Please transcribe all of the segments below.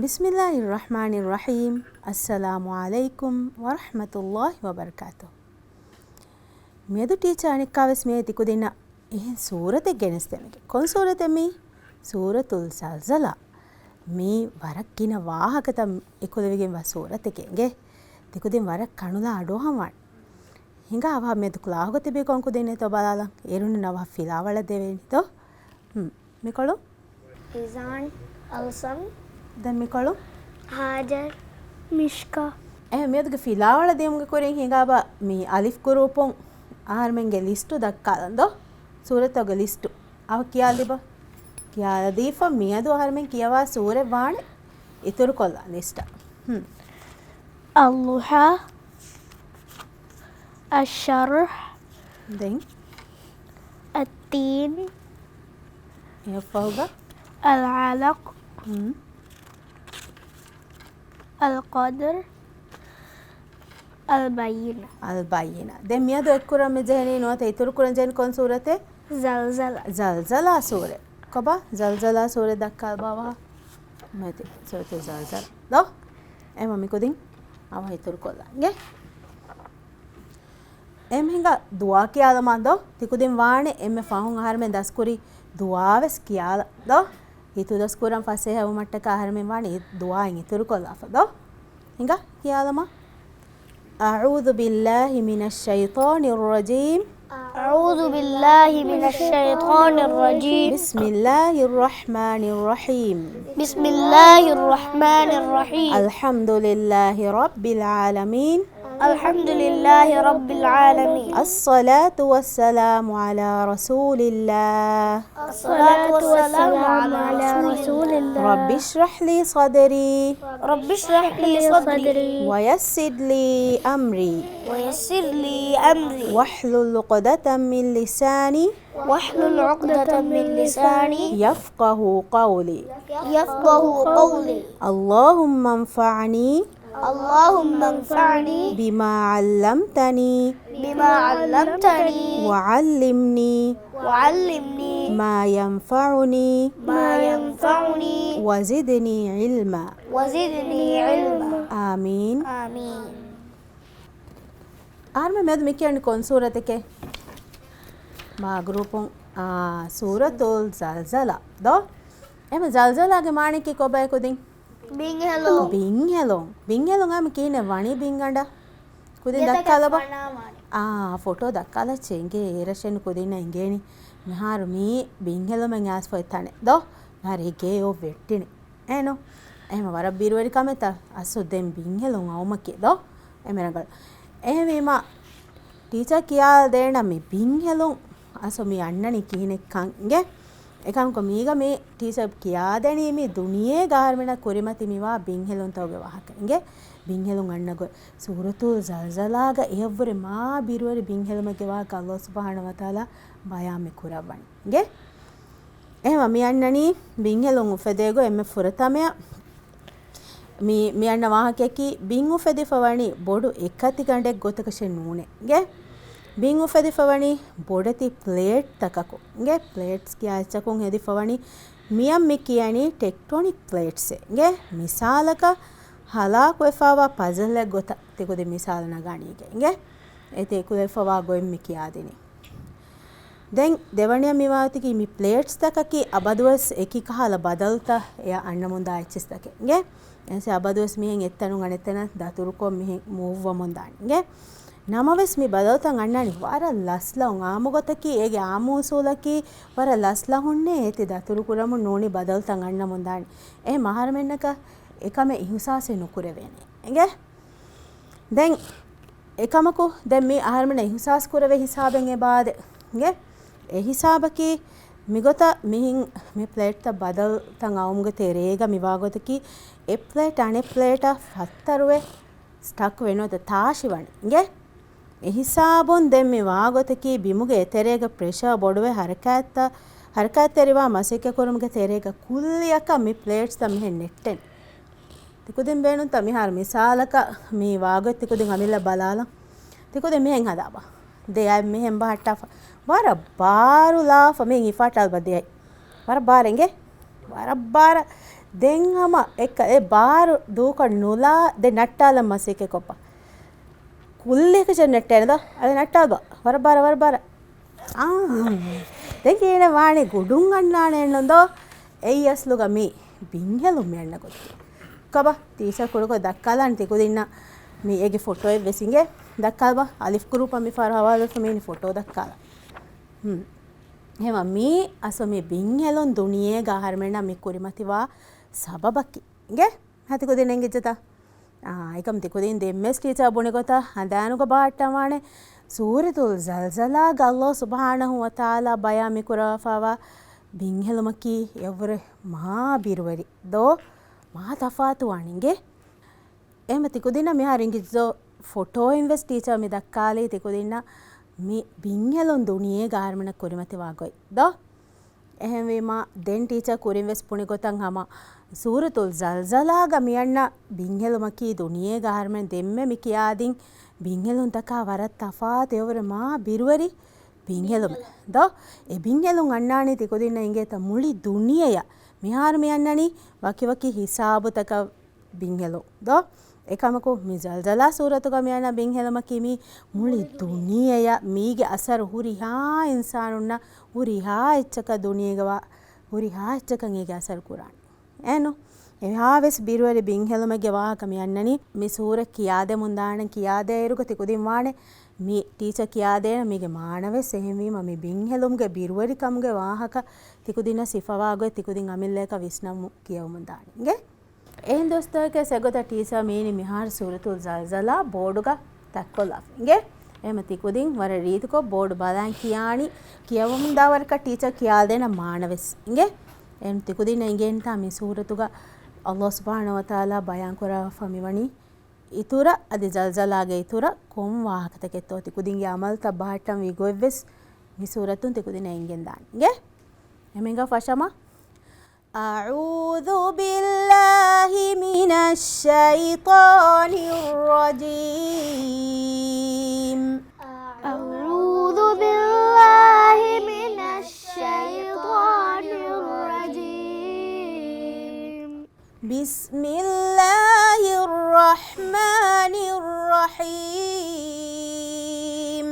Bismillahirrahmanirrahim. Assalamu alaikum wa rahmatullahi wa barakatuh. Medu teacher anikkaves me tikudina ehen surate genestemike. Kon surate mi suratul zalzala. Me warakkina wahakata ekodevegen wa surate kenge. Tikudin warak kanula adohawan. Hinga ava medu klahogote be kon kudine to balala erunu nawa filawala deveni to. Mikolo Izan Alsam dan mikolo Hajar Mishka meduge filawala demuge koren hingaba mi alif gurupon aharmenge listu dakkalando suratoge listu aw kiyaliba kiyala difa miyadu aharmen kiyawa sure waane ituru kolla lista Al-Luha Ash-Sharh then At-Tin yafaga Al-Alaq Al-Qadr Al-Bayyina then miyadu ekkuram me jeheni nota ituru kuran jen kon surate zalzala sure koba zalzala sure dakkal bawa mate surate zalzala do ema mikodin awa ituru kolla nge em hinga dua kiyala mando tikudin waane emme fahun aharmen daskuri duaves kiyala do hitu daskuran fase hawu mattaka aharmen waane dua in ituru kolla fa do hinga kiyala ma a'udhu billahi minash shaitanir rajim أعوذ بالله من الشيطان الرجيم بسم الله الرحمن الرحيم بسم الله الرحمن الرحيم الحمد لله رب العالمين الحمد لله رب العالمين الصلاة والسلام على رسول الله الصلاة والسلام على رسول الله رب اشرح لي صدري رب اشرح لي صدري ويسر لي أمري ويسر لي أمري واحلل عقدة من لساني واحلل عقدة من لساني يفقه قولي يفقه قولي اللهم انفعني اللهم انفعني بما علمتني بما علمتني وعلمني ما ينفعني وزدني علما آمين آمين ආර්ම මෙද මිකයන්නේ කොන් සූරතකේ මා ගෲපුන් සූරතුල් zalzala දෝ එම zalzalaගේ මාණිකේ කොබය කුදින් බින්හෙලොන් ආම කීනේ වණි බින්ගඬ කුදින් දක්කලබ photo දක්කලා චෙන්ගේ ඒරෂෙන් කුදින්න ඉංගේනි මහාර මී බින්හෙලොමෙන් ආස් ෆොයිතනේ දෝ හරිගේ ඔ වෙට්ටිනේ එනෝ එහෙම වර බිරුවරි කමෙත අසුදෙන් බින්හෙලොන් අවමකේ දෝ එමරගල් එහෙමීම teacher කියා දෙන්න මේ බින්හෙලොන් අසො මේ අන්නනි කිහිනෙක්කන්ගේ එකන්ක මීග මේ ටීචර් කියා දෙනීමේ දුනියේ ගාර්මෙන කුරිමති මිවා බින්හෙලොන් තවගේ වහකන්ගේ බින්හෙලොන් අන්නග සූරතුල් zalzalaga එව්වරේ මා බිරුවරි බින්හෙලොමගේ වාක අල්ලාහ් සුබ්හානහු වතාලා බයාමේ කුරවන්නේ එහෙම මේ අන්නනි බින්හෙලොන් උෆදේගෝ එමෙ ෆුරතමය මියන්න වාහකයකි බින් උෆෙදිෆවණි බොඩු එකති ගණ්ඩෙක් ගොතකෂෙ නූනේ ගේ බින් උෆෙදිෆවණි බොඩති ප්ලේට් තකකු ගේ ප්ලේට්ස් කියාච්චකුන් හෙදිෆවණි මියම් මි කියනි ටෙක්ටොනික් ප්ලේට්ස් ගේ මිසාලක හලාකු එෆාවා පසල් එක ගොත තිකුදි මිසාල නගාණීගේ ගේ ඒතේ කුල එෆාවා ගොයිම් මි කියාදිනි දැන් දෙවණිය මිවාතිකි මි ප්ලේට්ස් තකකි අබදුවස් එකි කහල බදල්තා එය අන්න මුන්දා එච්චස් තකේ ගේ එසේ අබදුවස් මිහෙන් එත්තනුන් අනෙතන දතුරුකොම් මිහෙන් මූව්ව මොන්දාන්ගේ නමවස් මි බදල්තන් අන්නනි වර ලස්ලා ආමුගතකි ඒගේ ආමූසූලකි වර ලස්ලා හුන්නේ ඒති දතුරු කුරමු නෝනි බදල්තන් අන්න මොන්දානි ඒ මහරමෙන්නක එකම ඉහුසාසේ නුකුරවෙන්නේ එගේ දැන් එකමකු දැන් මේ ආහාරමන ඉහුසාස් කුරවේ හිසාබෙන් ඒ බාද ගේ ඒ හිසාබකි මිගොත මිහින් මේ ප්ලේට් ත බදල් තන් අවුම්ග තෙරේග මිවාගොතකි ඒ ප්ලේට් අනේ ප්ලේට් හත්තරුවේ ස්ටක් වෙනවද තාෂිවණගේ ඒ හිසාබොන් දැන් මේ වාගොතකි බිමුගේ තෙරේග ප්‍රෙෂර් බොඩුවේ හරකත් තෙරිවා මසෙක කොරමුගේ තෙරේග කුල්ලියක මේ ප්ලේට්ස් ත මිහෙන් නෙට්ටෙන් තිකුදින් බේනුන් ත මිහාර මිසාලක මේ වාගොත් තිකුදින් අමිල්ල බලාලා තිකුදින් මෙහෙන් හදාබා දෙයයි මෙහෙන් බහට්ටා වර බාරුලා ෆමෙන් ඉෆාටල් බදෙයි වර බාරෙන්ගේ වර බාර den hama ekka e baru duka nula de nattala masike koppa kulleka chen nettenada ade nattaba war bara den kina waane gudun annane ennondo eiyasluga mi bingelum menna gotti kaba tisa kuruko dakkalan tikudinna mi ege photo e vesinge dakkalba alif group mi far hawala famini photo dakkala hema mi aso mi bingelon duniye ga harmenna mi kurimatiwa sababaki nge hati kudin engejata ekam tikudin demmes teacher bone gota handanuga baattamaane suratul zalzala ga Allah subhanahu wa taala bayami kurafawa bingelumaki evre ma birwari do ma tafatu waninge ehma tikudina mi haringizzo photo invest teacher mi dakkale tikudina mi bingelon duniye ga harmena kurimatiwa goi do ehemwema den teacher kurinves puni gotan hama suratul zalzala ga miyanna bingelumaki duniye ga harmen demme mi kiyadin bingelun taka warat tafaat evre ma birwari bingelum do e bingelun annani tikodinna ingeta muli duniyeya mihar miyannani waki hisabu taka bingelu do ekamaku mi zalzala suratu ga miyana bingelumaki mi muli duniyeya mige asar huri ha insanunna huri ha echaka duniyega huri ha echakan ege asar kuran eno ehaves birwari bingelumege wahaka miyannani mi sura kiyade mundana kiyade eruga tikudin waane mi teacher kiyadena mige maanave sehemwima mi bingelumge birwari kamge wahaka tikudina sifawago tikudin amilleka visnamu kiyawumundani nge en dostake segota teacher meeni mihar suratul zalzala boarduga takkolaf nge ehma tikudin wara reetuko board balan kiyani kiyawumunda warka teacher kiyadena maanaves nge en tikudin engenta mi suratuga Allah subhanahu wa taala bayan kora famiwani itura adi zalzalage itura kom wahakata ketto tikudinge amal tabahattam vi goeves mi suratun tikudin engen dan nge emenga fashama a'udhu billahi minash shaitanir rajim a'udhu billahi minash shaitanir rajim bismillahirrahmanirrahim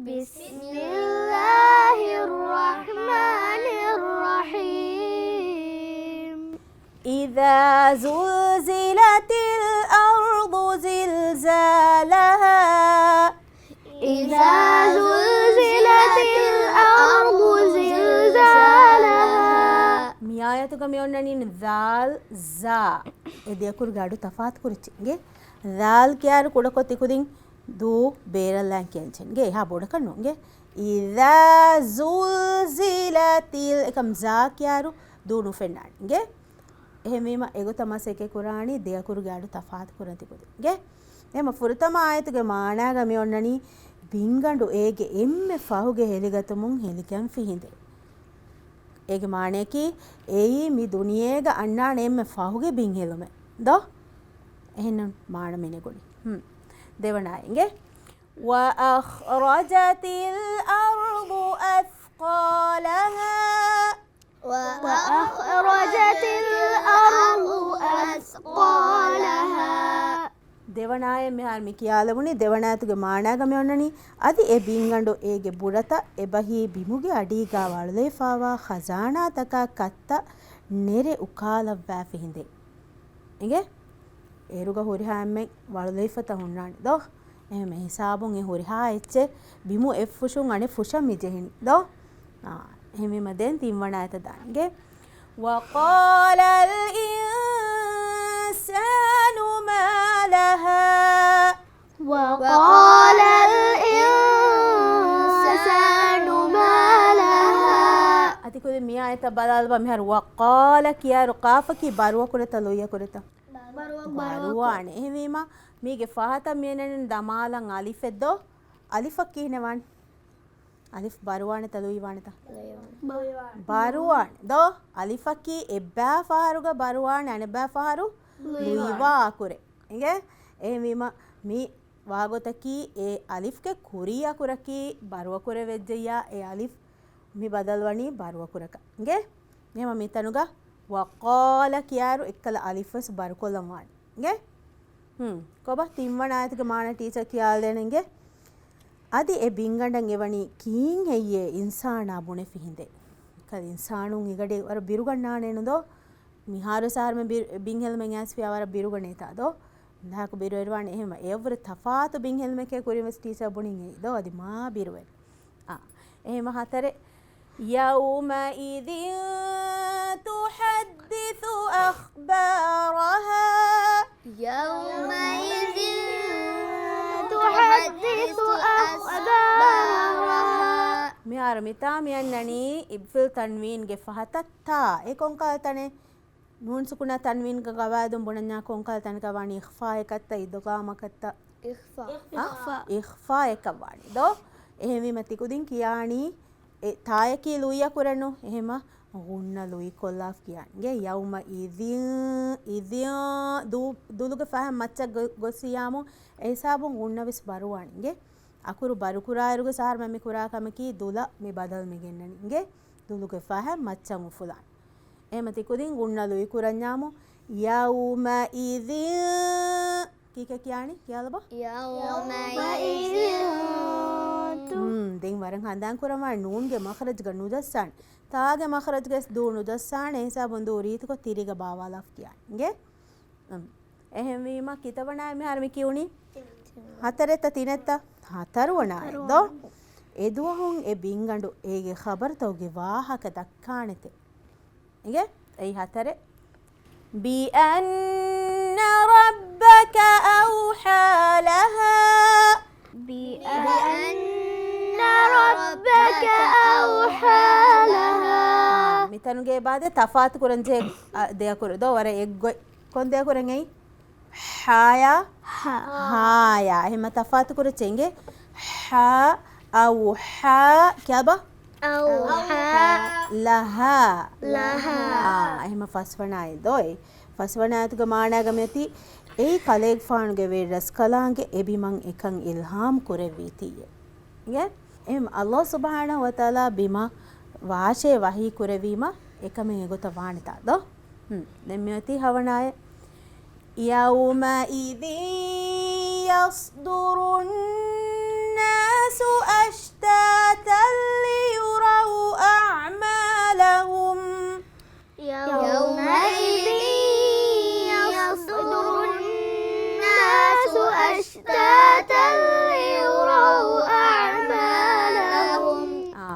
bismillahirrahmanirrahim idza zulzilatil ardu zilzalaha idza zulzilatil ardu zilzalaha miyayatuga miyonnani zal za ediyakur gadu tafat kurichinge zal kyaru kudako tikudin du beralan kenchenge ha bodaka nonge idza zulzilatil ekam za kyaru du nu fennange ehemema ego tamaseke kurani deyakur gadu tafat kuranti kudinge ehema furtama ayatuge maanaga miyonnani bingandu ege emme fahuge heligatumun helikan fihinde ege maaneki eyi mi duniyega annane emme fahuge bingelume do ehnan maana menegoni devanayenge wa akhrajatil ardu athqalaha wa akhrajatil ardu athqalaha දෙවනාය මෙහාර මි කියාලවුනේ දෙවනාතුගේ මානාගම යොන්නනි අදි ඒ බින්ගඬු ඒගේ බුරත එබහි බිමුගේ අඩීගා වලලේෆාවා ಖಜಾನಾ තක කත්ත නෙරේ උකාලව්වා ෆිහින්දේ ඉගේ ඒරුග හොරිහාම්මෙන් වලලේෆත හොන්නානි දෝ එහෙම හිසාබුන් ඒ හොරිහා එච්චේ බිමු F ෆුෂුන් අනේ ෆුෂම් මිජෙහිනි දෝ එහෙම මදෙන් තිම්වනායත දාන්ගේ වකාලල් ඉන්සානු මා ලහා وقال الإنسان ما لها අතිකුද මියා එත බලාල්බ මෙහර වකාල කියාරු කාෆකි බරුව කුරත ලොය කුරත බරුවානේ එහෙමීම මීගේ ෆහත මියනෙන් දමාලන් අලිෆෙද්දෝ අලිෆක් කියනවන් අලිෆ් බරුවානේ තලොයි වානත බරුවානේ දෝ අලිෆකි එබ්බා ෆහරුග බරුවානේ අනෙබ්බා ෆහරු ලුයිවා කුරේ ඉගේ එහෙමීම මී ವಾಗೋತಕಿ ಎ ಅಲಿಫ್ಗೆ ಕುರಿಯ ಕುರಕಿ ಬರುವ ಕುರೆ ವೆಜ್ಜಯ್ಯ ಎ ಅಲಿಫ್ ಮಿ ಬದಲ್ವಣಿ ಬರುವ ಕುರಕ ಹಂಗೆ ನೇಮ ಮಿತನುಗ වකාල කියාරු එක්කල අලිෆස් බරකොලම් වාන ගේ කොබ තිම්වන ආයතක මාන ටීචර් කියාල් දෙනගේ අදි ඒ බින්ගණ්ඩන් එවනි කීන් හෙయ్యේ ඉන්සානා බුනේ ෆිහින්දේ කල ඉන්සානුන් ඉගඩේ වර බිරුගන්නානේනදෝ මිහාර සාරම බින්හෙල්මෙන් ඇස් පියාවර බිරුගණේතාදෝ දාක බිරුවරවාන එහෙම ඒවර තෆාතු බින්හෙල්මකේ කුරිමස් ටීචර් බුනින් දෝ අදි මා බිරුවෙන් එහෙම හතරේ يومئذ تحدث أخبارها يومئذ تحدث أخبارها මියාර මිතා මියන්නනි ඉබ්ෆිල් තන්වීන් ගේ ෆහතත්තා ඒ කොන්කල් තනේ නූන් සුකුණ තන්වීන් ගේ ගවාදුම් බොණඤා කොන්කල් තන ගවානි ඉඛෆා එකත්ත ඉදගාමකත්ත ඉඛෆා එකවානි දෝ එහෙම මති කුදින් කියානි ඒ තායකී ලුයිය කුරනු එහෙම ගුන්න ලුයි කොල්ලාෆ් කියන්නේ යවුම ඉදිය දුලුගේ ෆහම් මච්ච ගොසියාමු ඒ සාබුන් ගුන්න විස් බරුවානිගේ අකුරු බරු කුරායරුගේ සාර මම කුරා කමකී දුල මේ බදල් මෙගෙන්නනිගේ දුලුගේ ෆහම් මච්චන් උෆුලාන් එහෙම තිකුදින් ගුන්න ලුයි කුරඤාමු යවුම ඉදිය කීක කියන්නේ කියලා බා يومئذ දෙන් වරන් හඳන් කරම නූන්ගේ මඛරජ් ග නුදස්සන් තාගේ මඛරජ් ගස් දූ නුදස්සන් ඒ හිසාබුන් දූ රීතක තිරිග බාවාලෆ් කියන්නේ එහෙම වීම කිතවනා මේ හරි කියුණි හතරෙත තිනෙත්ත හතරුවනායි දෝ එදුවහුන් ඒ බින්ගඬු ඒගේ ખબર තෝගේ වාහක දක්කානෙතේ ඉගේ ඒ හතරේ بأن ربك أوحى لها بأن ربك أوحى لها මිතනුගේ බාද තෆාත් කුරන්ජේ දෙය කුර දෝ වර එක්ගොයි කොන් දෙය කුරන් එයි හායා එහෙම තෆාත් කුර චෙන්ගේ හා අවහා කියබා ලහා එහෙම ෆස්වනායි දොයි ෆස්වනායතුක මානාගමෙති ඒ කලෙක් ෆානුගේ වේ රස් කලාංගේ එබිමන් එකන් ඉල්හාම් කුරෙවීතිය ගේ එහෙම අල්ලාහ් සුබ්හානහු වතාලා බිමා වාෂේ වහී කුරවීම එකම එගොත වානිතා දෝ දැන් මෙති හවනාය යවුම ඉදී යස්දුරුන් الناس أشتاتا ليروا أعمالهم يومئذ يصدر الناس أشتاتا ليروا أعمالهم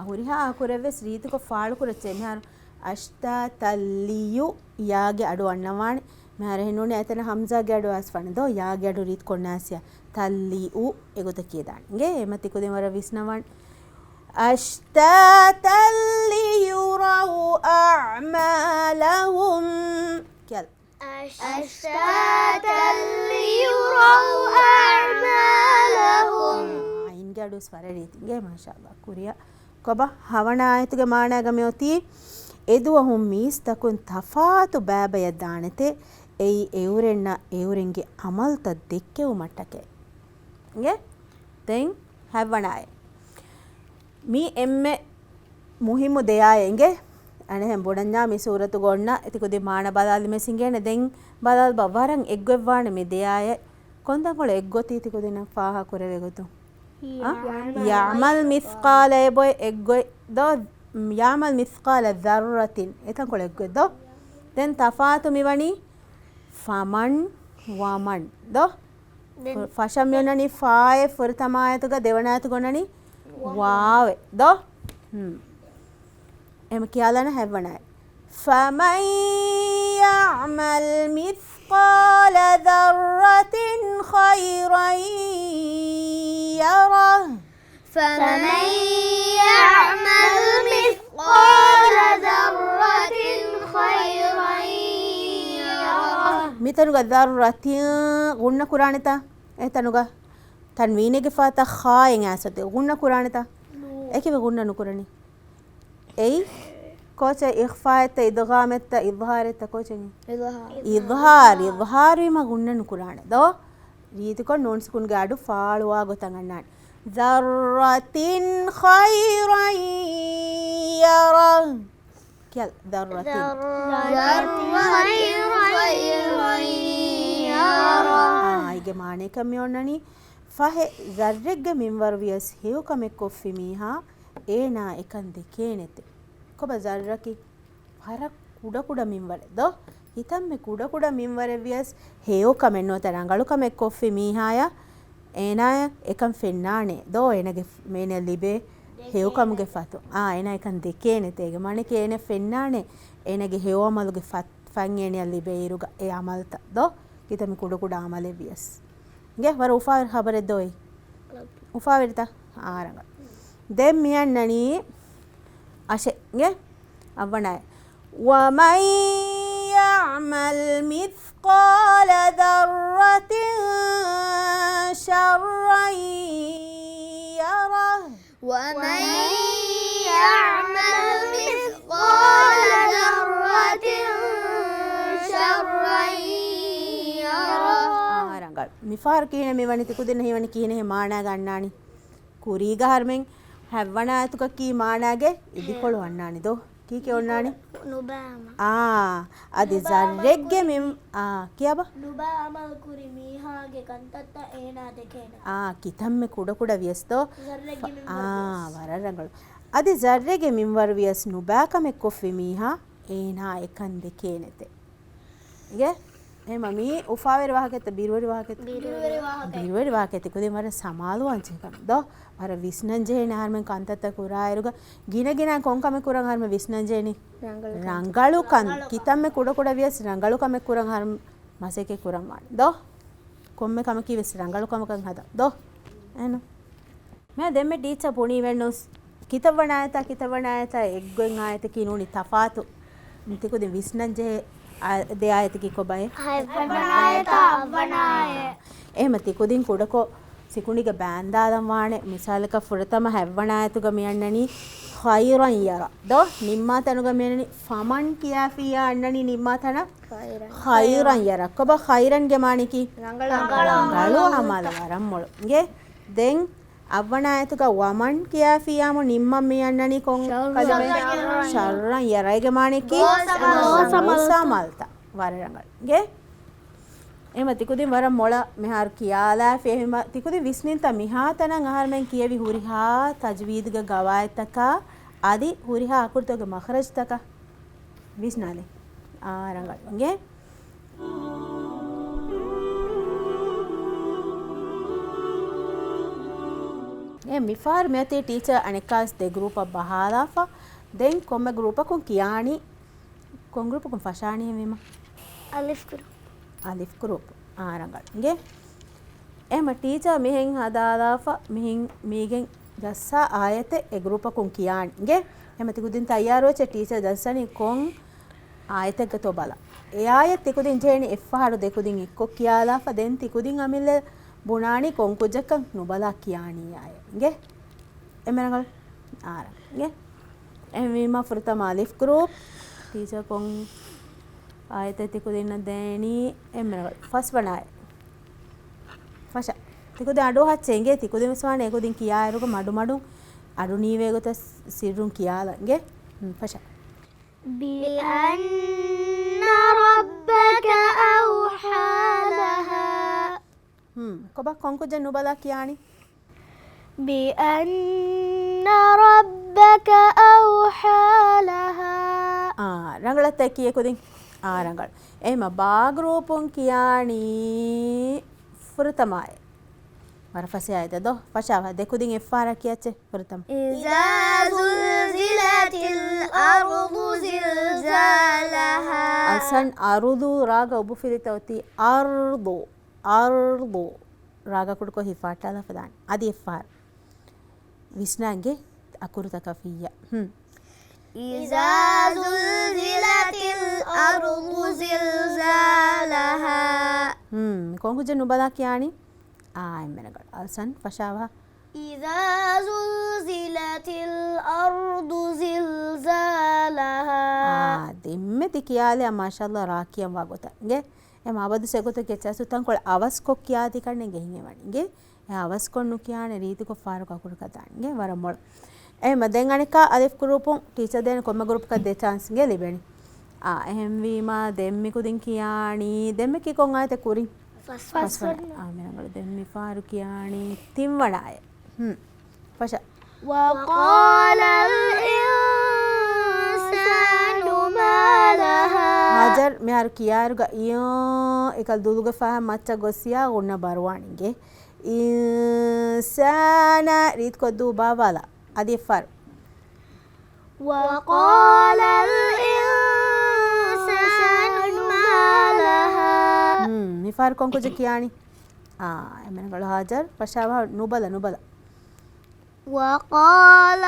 හුරිහා කුරෙවස් රීතික ෆාල් කුරච්චේ මෙහර අෂ්ටාතල්ලියු යාගේ අඩු අන්නවානේ මෙහර හෙනුනේ එතන හම්සාගේ අඩු අස්වන්නේ දෝ යාගේ අඩු රීත් කොන්නාසිය තල්ලිඋ එගොත කියදාන්ගේ එමති කුදෙන් වර විස්නවන් අෂ්ටාතල්ලියුරව් අඅමාලහුම් කියල් أشتاتا ليروا أعمالهم අයින්ගේ අඩු ස්වර රීතිගේ මාෂාඅල්ලාහ් කුරියා කොබ හවන ආයතගේ මානාගමයෝති එදුවහුම් මීස් තකුන් තෆාතු බෑබය දානතේ එයි එවුරෙන්න එවුරෙන්ගේ අමල්ත දෙක්කෙව් මට්ටකේ ගේ දැන් හවනාය මී එම්මෙ මුහිමු දෙයායෙන්ගේ අනේ බොඩන්නා මේ සූරතු ගොන්න එතිකොදි මාන බදාලි මෙසින්ගේන දැන් බදාල් බවරන් එග්වෙවාන මේ දෙයාය කොන්දන් කොල එග්ගොති තිකොදි න ෆාහා කරවෙගොතු යාමල් මිස්කාල එබොයි එග්ගොයි දෝ යාමල් මිස්කාල දර්රතින් එතන් කොල එග්ගොයි දෝ දැන් තෆාතු මිවනි ෆමන් වමන් දෝ ෆෂම් යනනි ෆාය ෆර්තමායතුක දෙවනායතු ගොනනි වාවේ දෝ එම කියලාන හැවණයි فمن يعمل مثقال ذرة خيرا يره فمن يعمل مثقال ذرة خيرا يره මිතනුග දර්රතිය ගුණ කුරානිතා එතනුග තන්වීනගේ ෆාත ખાයෙන් ඇසත ගුණ කුරානිතා ඒකේ ගුණ නුකුරණි اي كوچه اخفاء ادغام اظهار كوچه اظهار ما ගුණ නුකුරාන දෝ රීතික නෝන්ස් කුන් ගාඩු ෆාලුවා ගොතන් අන්නන් ذرة خيرا يرى කියල් දර්රතින් ige maane kame onnani fahe zarregge minwaru vias heu kame koffi miha ena ekan dekenete koba zarraki hara kuda kuda minware do hitamme kuda kuda minware vias heu kame no tarangalu kame koffi miha ya ena ekan fennane do enage mene libe heu kamuge fatu ena ekan dekenete ege mane kene fennane enage heu amaluge fan ene libe iruga e amalta do kitami kuda kuda amale vias nge war ufa habare doy ufa verta aranga dem miyannani ashe nge avvanay wa man ya'mal mithqala dharratin sharran yara wa man ya'mal mithqala dharratin sharran මිෆාර් කියන මෙවැනි තිකුදෙන හිවනි කියන හේ මානා ගන්නානි කුරීග හර්මෙන් හැවණ ඇතුක කී මානාගේ ඉදිකොළු වන්නානි දෝ කී කෙවන්නානි නුබාම අදි සර්රෙග්ගේ මෙම් කියබ නුබාමල් කුරි මීහාගේ කන්තත්ත ඒනා දෙකේන කිතම්මෙ කුඩ කුඩ වියස්තෝ වරරංගල අදි සර්රෙගේ මින්වර වියස් නුබාකමෙ coffee මීහා ඒනා එකන් දෙකේ නෙතේ ඉගේ මමී උපාවෙර වාහකෙත බිරුවරි වාහකෙත බිරුවරි වාහකෙත කොදේ මර සමාලු අංචකම් දෝ මර විස්නංජේ නාර්මෙන් කන්තත කුරායරුග ගිනගෙන කොංකම කුරන් හර්ම විස්නංජේනි රංගලු කන් කිතම්මෙ කුඩ කුඩ වියස් රංගලු කම කුරන් හර්ම මසේකේ කුරන් වාන දෝ කොම්මෙ කම කිවිස් රංගලු කමකන් හද දෝ එනු මම දෙමෙ ටීචර් පුණී වෙන්නොස් කිතවණායත එග්ගෙන් ආයත කිනුනි තෆාතු නිතිකුදේ විස්නංජේ de ayatiki ko bay hayvanayata avvanaya ehma tikudin kudako sikuniga bandadan waane misalaka furatama hayvanayatuga miyannani khayran yara do nimma tanuga miyannani faman kiyafiya annani nimma tana khayran yara koba khayran ge maniki rangalu amal waram mol nge den avvanayatuga waman kiyafiyamu nimma miyannani kon kalame sharran yara ge maniki samalta wararangal nge එහෙම තිකුදින් වර මොළ මෙහාර කියාලා ෆෙහිම තිකුදින් විස්නින්ත මිහාතනන් අහර්මෙන් කියවි හුරිහා තජ්වීද්ග ගවායතක ආදි හුරිහා අකුර්තග මඛරජ්තක විස්නාලේ ආරංගල් නගේ මිෆාර් මෙතේ teacher අනෙකාස් දෙ ගෲප බහාලාෆා දෙන් කොම්ම ගෲප කොන් කියානි කොන් ගෲප කොන් ෆෂානි මෙම alif group ආරංගල් nge එහෙම ටීචර් මෙහෙන් හදාලාෆා මෙහෙන් මේගෙන් දස්සා ආයත ඒ ගෲප කොන් කියානි nge එහෙම තිකුදින් තයාරෝච ටීචර් දස්සනි කොන් ආයත ගතෝ බල ඒ ආයත තිකුදින් ජේනි එෆහරු දෙකුදින් එක්ක කියාලාෆා දෙන් තිකුදින් අමිල බුණානි කොන් කුජකන් නුබලා කියානි ආය nge එමරංගල් ආරං nge එමෙම ෆෘතම alif group teacher කොන් ආයත තිකුදින්න දැනි එමරංගල් ෆස් වනාය ෆෂ තිකුද අඩෝ හච්චෙන්ගේ තිකුදින් ස්වාන ඒකුදින් කියායරුක මඩු මඩු අඩු නීවේගත සිරුන් කියාලා nge ෆෂ bi anna rabbaka awha laha කොබ කොන්කුජ නුබලා කියානි bi anna rabbaka awha laha රංගලත් එක්කියේ කුදින් ආරංගල් එහෙම බාග්‍රූපුන් කියානි ෆෘතමයි වරෆසේ ආයත දෝ ෆෂාව දෙකුදින් එෆාර කියච්ච ෆෘතම iza zulzilatil ardu zilzalaha අසන් අරුදු රාග ඔබ ෆිලිතවති අර්දු රාග කුඩක හිෆාටාලා ෆදාන් අදි එෆාර විස්නාගේ අකුරු තකෆිය iza zulzilatil ardu zilzalaha කොන්කුජ නුබලා කියානි එමනගල් අසන් ෆෂාව iza zulzilatil ardu zilzalaha දෙම්මෙති කියාලේ මාෂාල්ලා රාකියම් වගොත ගේ එම අවදු සෙගොත කෙචසු තංකොල අවස් කොක් කියාති කන්නේ ගෙහින් එවන්නේ ගේ අවස් කොන්නු කියානේ රීති කො ෆාරු කකුරු කතාන්නේ වර මොල් එහෙම දැන් අනික අලිෆ් ගෲපුන් ටීචර් දෙන කොම්ම ගෲප් එකක් දෙ chance ගේ ලිබෙනි එහෙම වීම දෙම්මි කුදින් කියානි දෙම්මි කි කොන් ආයත කුරි first one මෙනගල දෙම්මි ෆාරු කියානි තිම්වණාය පෂ وقال الإنسان ما لها hajar මෙහර කියාරුග ඊයෝ එකල් දුලුග ෆාහ මච්ච ගොසියා උන්න බරවානිගේ ඉන්සාන රීත් කොද්දු බාබාලා අදී ෆර් وقال الإنسان ما لها මිෆාර් කොන් කුජ කියානි එමෙනගල hajar පෂාව නුබල وقال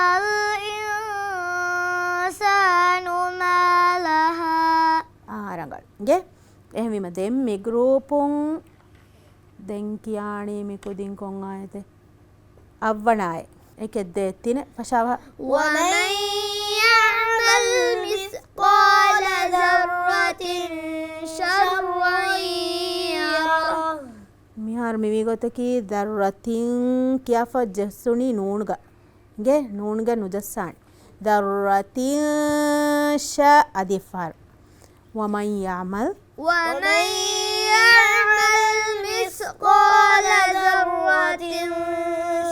الإنسان ما لها රංගල් ගේ එහෙම වීම දෙම්මි ගෲපුන් දෙන් කියානි මිකුදින් කොන් ආයත අවවනාය එකෙද්ද තින පෂාව ومن يعمل مثقال ذرة شرا يره මිහාර මිවිගොතකි දරුරතින් කියාෆ ජස්සුනි නූනුග ගේ නූනුග නුජස්සානි දරුරතින් ෂ අදිෆාර් ومن يعمل مثقال ذرة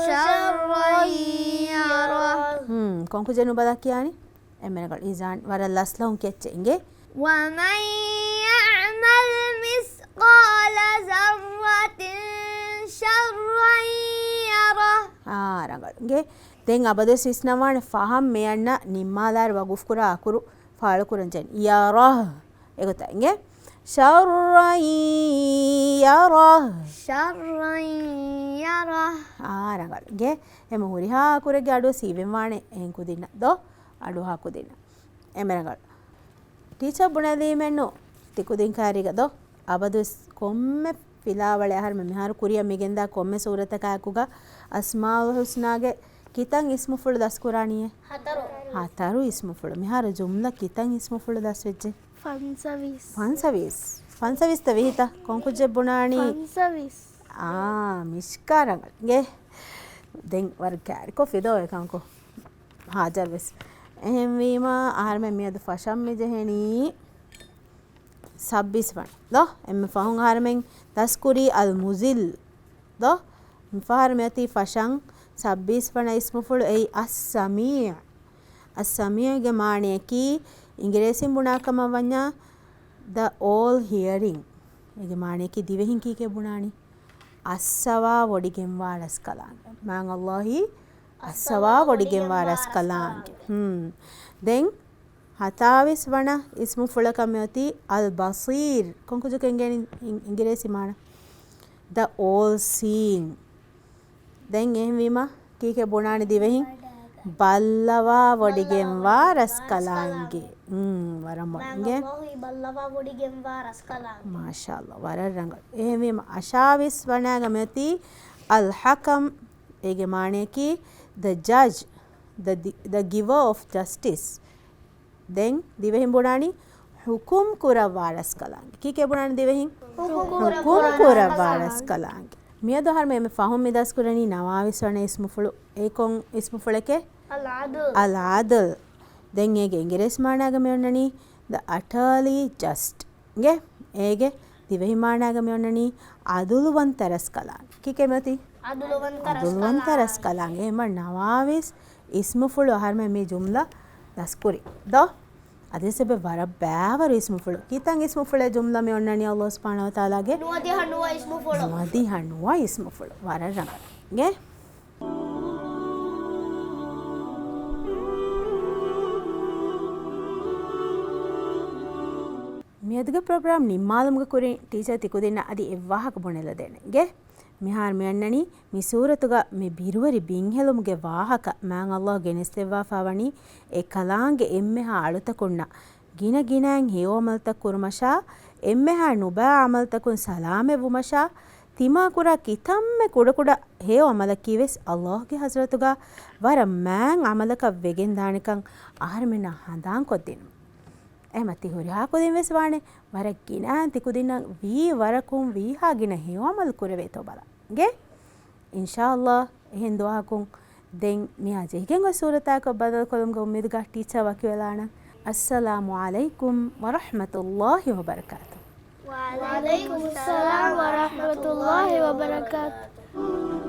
شرا يره කොන්කු ජනු බදක් කියන්නේ එමෙනකල් ඉසාන් වර ලස්ලොන් කෙච්චෙන්ගේ ومن يعمل مثقال ذرة شرا يره රංගල්ගේ දැන් අබදස් විස්නවාන ෆහම් මෙයන්න නිම්මාලාර වගුෆ් කුරා අකුරු ෆාල කුරන්ජන් යරහ එගොතන්ගේ شرا يره රංගල්ගේ එම හුරිහා කුරගේ අඩුව සීවෙන් වානේ එහෙන් කුදින්න දෝ අඩුව හා කුදින්න එමෙනගල් ටීචර් බුණදීමෙන්නෝ තිකුදින් කාරිග දෝ අබදස් කොම්මෙ පිලාවල හරම මිහාර කුරිය මිගෙන්දා කොම්මෙ සූරතකයකුග අස්මාල් හුස්නාගේ කිතන් ඉස්මුෆුල් දස් කුරානියේ හතරු ඉස්මුෆුල් මිහාර ජුම්ලා කිතන් ඉස්මුෆුල් දස් වෙච්චේ ෆන්සවිස් තවිහිත කොන්කුජ බුණානි මිෂ්කාරංගල්ගේ දෙන් වර කෑරිකො ෆිදෝ එකංකෝ hajar වෙස් එහෙම වීම ආහාරම මියද ෆෂම් මෙජහෙනී සබ්බිස් වන් දෝ එම් ෆහුන් ආහාරමෙන් දස්කුරි අල් මුසිල් දෝ ෆහාරම යති ෆෂන් සබ්බිස් වන ඉස්මුෆුල් ඒ අස්සමීගේ මාණයකි ඉංග්‍රීසියෙන් බුණාකම වඤ්ඤා the all hearing ඒගේ මාණයකි දිවෙහින් කීකේ බුණානි අස්සවා වොඩිගෙන් වාරස් කලාංග මං අල්ලාහි අස්සවා වොඩිගෙන් වාරස් කලාංග දැන් හතාවිස් වන ඉස්මු ෆුලකම යති අල් බසීර් කොන්කුජකෙන් ගෙන ඉංග්‍රීසි මාන the all seeing දැන් එහෙම වීම කීකේ බුණානි දිවෙහින් බල්ලවා වොඩිගෙන් වාරස් කලාංගේ වරම්ගේ බල්ලවා වොඩිගෙන් වාරස් කලාංගේ මාෂාල්ලා වර රංගල් එහෙම වීම අශාවිස් වනාගම යති අල් හකම් ඒගේ මාණයකි the judge the giver of justice දැන් දිවෙහින් බුණානි හුකුම් කුර වාරස් කලාංගේ කීකේ බුණානි දිවෙහින් හුකුම් කුර වාරස් කලාංගේ මියද හර මේ ෆහම් මිදස් කුරණි නවාවිස් වන ඉස්මුෆුළු ඒකොන් ඉස්මුෆුලකේ අල් ආදල් දැන් ඒගේ ඉංග්‍රීසි මානාගම යන්නනි the utterly just ගේ ඒගේ දිවෙහි මානාගම යන්නනි අදුලුවන්තරස් කලාං කීකේ මති අදුලුවන්තරස් කලාං එම නවාවිස් ඉස්මුෆුළු හර මේ ජුම්ලා දස්කුරි දෝ අදෙසබ වර බෑවර ඉස්මුෆුළු කීතන් ඉස්මුෆුළේ ජුම්ලා මේ යන්නනි අල්ලාහ් සුබ්හානහු වතාලාගේ නුවදි හනුවා ඉස්මුෆුළු වර රංග ගේ මියදග ප්‍රෝග්‍රෑම් නිම්මාලමුග කුරින් ටීචර් තිකු දෙන්න අදි එව්වාහක බොනෙල දෙන්නගේ මිහාර මෙයන්නනි මි සූරතුග මේ බිරුවරි බින්හෙලුමුගේ වාහක මෑන් අල්ලාහ් ගෙනෙස්තෙව්වා ෆාවනි ඒ කලාංගේ එම්මෙහා අලුතකුන්න ගින ගිනෑන් හේවමල්ත කුරුමෂා එම්මෙහා නුබෑ අමල්තකුන් සලාමෙ වුමෂා තිමා කුරා කිතම්ම කුඩ කුඩ හේවමල කිවෙස් අල්ලාහ්ගේ හස්රතුග වර මෑන් අමලක වෙගෙන් දානිකන් ආහාරමෙන හඳාන් කොද්දිනු එමති හොරියා කොදින් වෙස් වානේ වර ගිනාන් තිකුදින්න වී වරකුම් වීහා ගින හේවමල් කුරවේ තෝ බල ගේ ඉන්ෂාඅල්ලාහ් එහෙන් දුආකුන් දෙන් මියා ජෙහිගෙන් ඔය සූරතාක බදල් කොළම්ග උම්මීදුගා ටීචර් වකි වෙලාන අස්සලාමු අලයිකුම් වරහ්මතුල්ලාහි වබරකාතුහ්. وعليكم السلام ورحمة الله وبركاته.